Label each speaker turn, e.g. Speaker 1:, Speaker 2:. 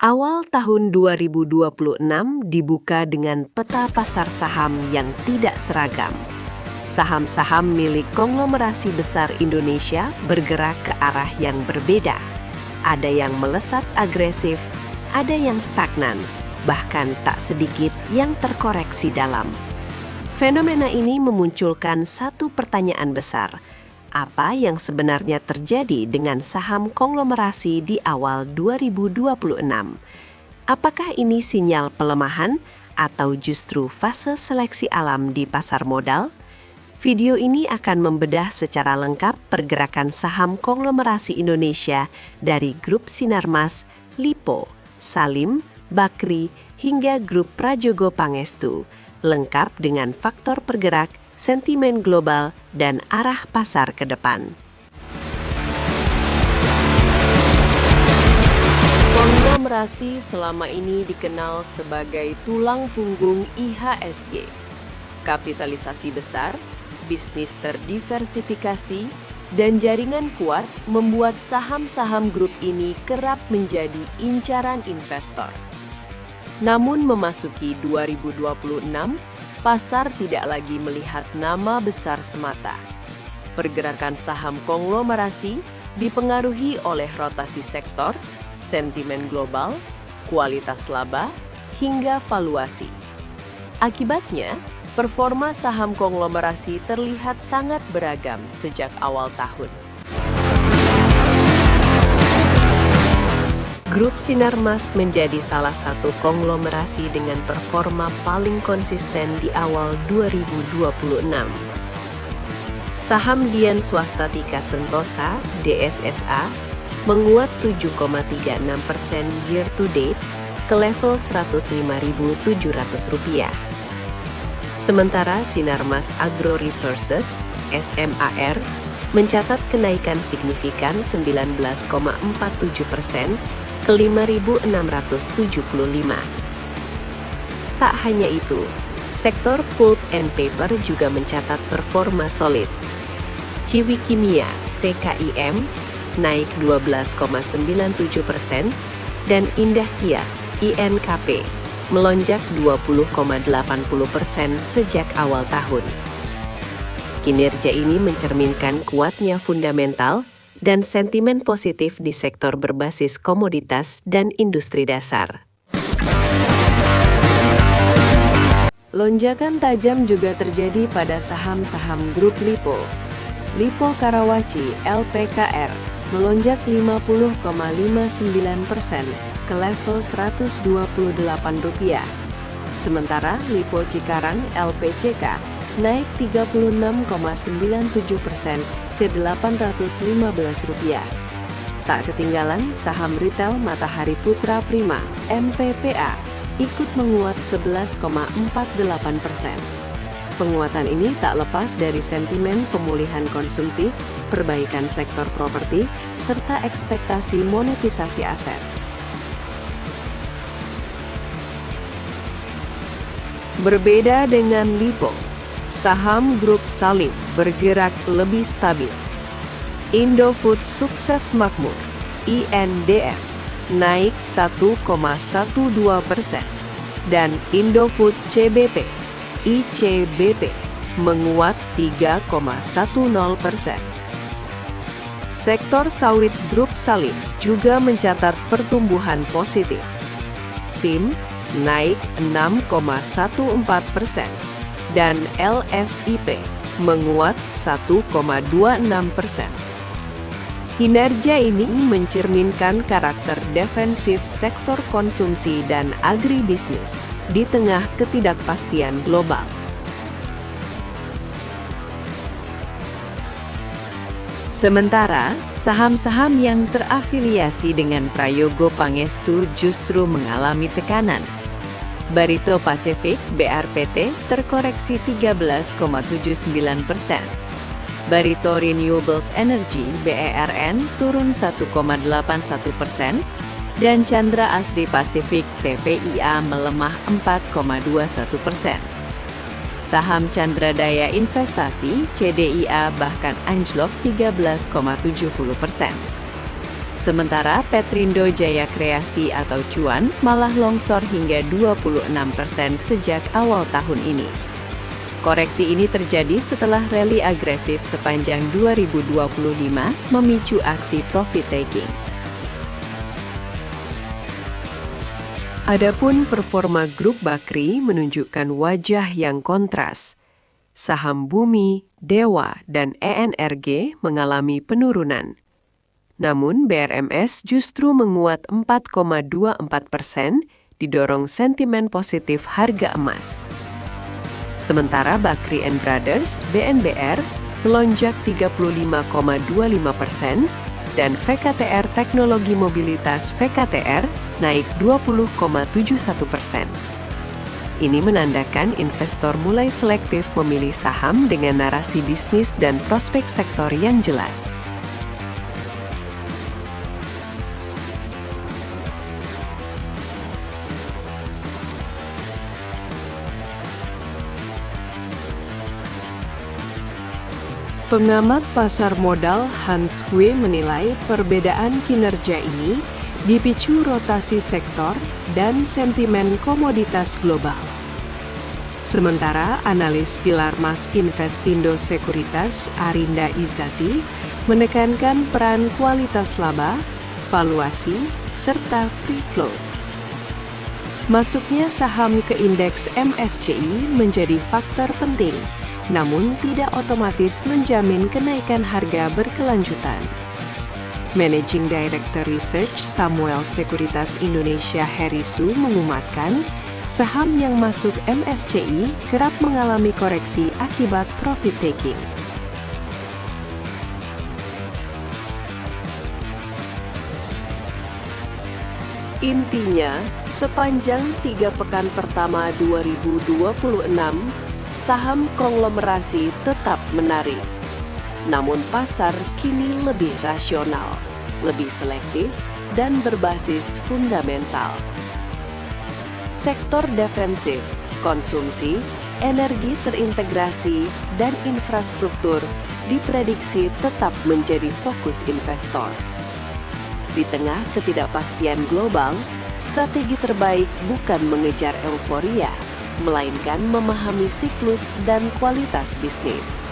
Speaker 1: Awal tahun 2026 dibuka dengan peta pasar saham yang tidak seragam. Saham-saham milik konglomerasi besar Indonesia bergerak ke arah yang berbeda. Ada yang melesat agresif, ada yang stagnan, bahkan tak sedikit yang terkoreksi dalam. Fenomena ini memunculkan satu pertanyaan besar. Apa yang sebenarnya terjadi dengan saham konglomerasi di awal 2026? Apakah ini sinyal pelemahan atau justru fase seleksi alam di pasar modal? Video ini akan membedah secara lengkap pergerakan saham konglomerasi Indonesia dari Grup Sinarmas, Lipo, Salim, Bakri, hingga Grup Prajogo Pangestu, lengkap dengan faktor pergerak, sentimen global, dan arah pasar ke depan. Konglomerasi selama ini dikenal sebagai tulang punggung IHSG. Kapitalisasi besar, bisnis terdiversifikasi, dan jaringan kuat membuat saham-saham grup ini kerap menjadi incaran investor. Namun memasuki 2026, pasar tidak lagi melihat nama besar semata. Pergerakan saham konglomerasi dipengaruhi oleh rotasi sektor, sentimen global, kualitas laba, hingga valuasi. Akibatnya, performa saham konglomerasi terlihat sangat beragam sejak awal tahun. Grup Sinarmas menjadi salah satu konglomerasi dengan performa paling konsisten di awal 2026. Saham Dian Swastatika Sentosa (DSSA) menguat 7,36% year to date ke level Rp105.700. Sementara Sinarmas Agro Resources (SMAR) mencatat kenaikan signifikan 19,47% ke 5.675. Tak hanya itu, sektor pulp and paper juga mencatat performa solid. Ciwi Kimia (TKIM) naik 12,97% dan Indah Kiat (INKP) melonjak 20,80% sejak awal tahun. Kinerja ini mencerminkan kuatnya fundamental dan sentimen positif di sektor berbasis komoditas dan industri dasar. Lonjakan tajam juga terjadi pada saham-saham grup Lipo. Lipo Karawaci (LPKR) melonjak 50,59% ke level Rp128. Sementara Lipo Cikarang (LPCK) naik 36,97% ke Rp815. Tak ketinggalan, saham retail Matahari Putra Prima (MPPA) ikut menguat 11,48%. Penguatan ini tak lepas dari sentimen pemulihan konsumsi, perbaikan sektor properti, serta ekspektasi monetisasi aset. Berbeda dengan Lipo, saham grup Salim bergerak lebih stabil. Indofood Sukses Makmur (INDF) naik 1,12% dan Indofood CBP (ICBP) menguat 3,10%. Sektor sawit grup Salim juga mencatat pertumbuhan positif. SIM naik 6,14%. dan LSIP menguat 1,26%. Kinerja ini mencerminkan karakter defensif sektor konsumsi dan agribisnis di tengah ketidakpastian global. Sementara, saham-saham yang terafiliasi dengan Prajogo Pangestu justru mengalami tekanan. Barito Pacific (BRPT) terkoreksi 13,79%. Barito Renewables Energy (BERN) turun 1,81%. Dan Chandra Asri Pasifik (TPIA) melemah 4,21%. Saham Chandra Daya Investasi (CDIA) bahkan anjlok 13,70%.
Speaker 2: Sementara Petrindo Jaya Kreasi atau Cuan malah longsor hingga 26% sejak awal tahun ini. Koreksi ini terjadi setelah rally agresif sepanjang 2025 memicu aksi profit taking.
Speaker 1: Adapun performa grup Bakri menunjukkan wajah yang kontras. Saham Bumi, Dewa, dan ENRG mengalami penurunan. Namun BRMS justru menguat 4,24%, didorong sentimen positif harga emas. Sementara Bakri and Brothers, BNBR, melonjak 35,25%, dan VKTR Teknologi Mobilitas VKTR naik 20,71%. Ini menandakan investor mulai selektif memilih saham dengan narasi bisnis dan prospek sektor yang jelas. Pengamat pasar modal Hans Kueh menilai perbedaan kinerja ini dipicu rotasi sektor dan sentimen komoditas global. Sementara analis Pilar Mas Investindo Sekuritas Arinda Izzati menekankan peran kualitas laba, valuasi, serta free float. Masuknya saham ke indeks MSCI menjadi faktor penting, namun tidak otomatis menjamin kenaikan harga berkelanjutan. Managing Director Research Samuel Sekuritas Indonesia Heri Su mengumatkan, saham yang masuk MSCI kerap mengalami koreksi akibat profit taking. Intinya, sepanjang 3 pekan pertama 2026, saham konglomerasi tetap menarik. Namun pasar kini lebih rasional, lebih selektif, dan berbasis fundamental. Sektor defensif, konsumsi, energi terintegrasi, dan infrastruktur diprediksi tetap menjadi fokus investor. Di tengah ketidakpastian global, strategi terbaik bukan mengejar euforia, melainkan memahami siklus dan kualitas bisnis.